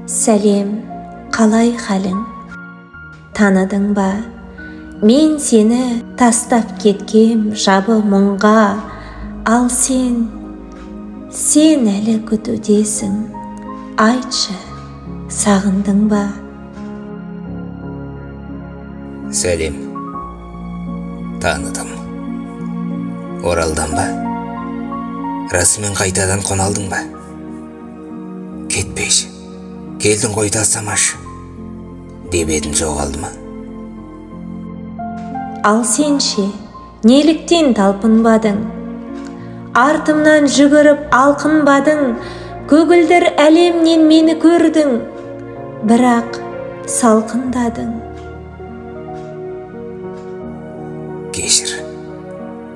Сәлем, қалай халің? Таныдың ба? Мен сені тастап кеткем жабы мұңға, ал сен әлі күтудесің. Айтшы, сағындың ба? Сәлем, таныдым. Оралдан ба? Расымен қайтадан қоналдың ба? Кетпейші, келдің ғой тастамашы, деп едім, жоғалды ма? Ал сен ше, неліктен талпынбадың? Артымнан жүгіріп алқынбадың, көгілдір әлемнен мені көрдің, бірақ салқындадың.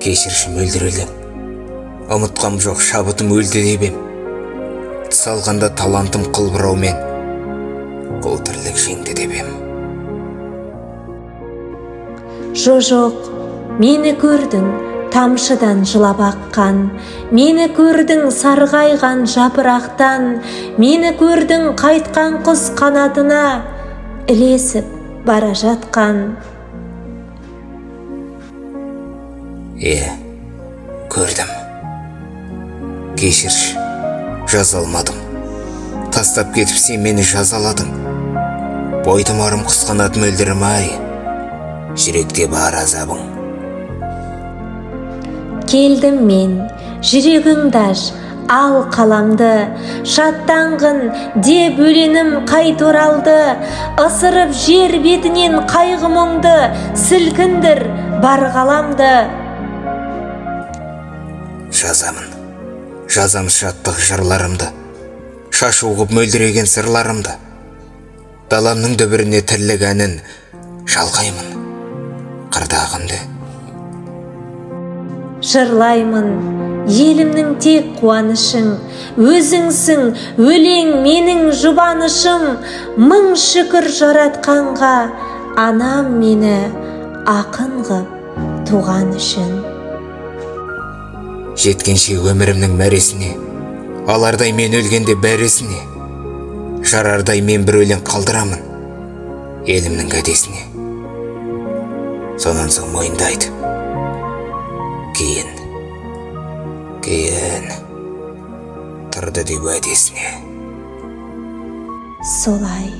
Кешірші мөлдірелдім. Ұмытқам жоқ, шабытым өлді дебем. Тыс алғанда талантым қылбыраумен, қол тірлік жеңді дебем. Жоқ, мені көрдің, тамшыдан жылап аққан, мені көрдің сарғайған жапырақтан, мені көрдің қайтқан құс қанатына ілесіп бара жатқан. Көрдім. Кешірші, жаза алмадым. Тастап кетіп сен мені жазаладың. Бойтымарым құсқанат мөлдірім-ай, жүректе бар азабың. Келдім мен, жүрегіңді аш, ал қаламды, шаттанғын деп өлеңім қайт оралды, ысырып жер бетінен қайғы мұңды, сілкіндір бар ғаламды. Жазам шаттық жырларымды, шашу ғып мөлдіреген сырларымды. Даламның дүбіріне тірлік әнін жалғаймын, қырдағымды. Жырлаймын, елімнің тек қуанышың, өзіңсің, өлең менің жұбанышым. Мың шүкір жаратқанға, анам мені ақын ғып туған үшін. Жеткенше өмірімнің мәресіне, алардай мен өлгенде бәресіне, жарардай мен бір өлең қалдырамын елімнің кәдесіне. Сонан соң мойындайды, кейін тұрды деп уәдесіне. Солай.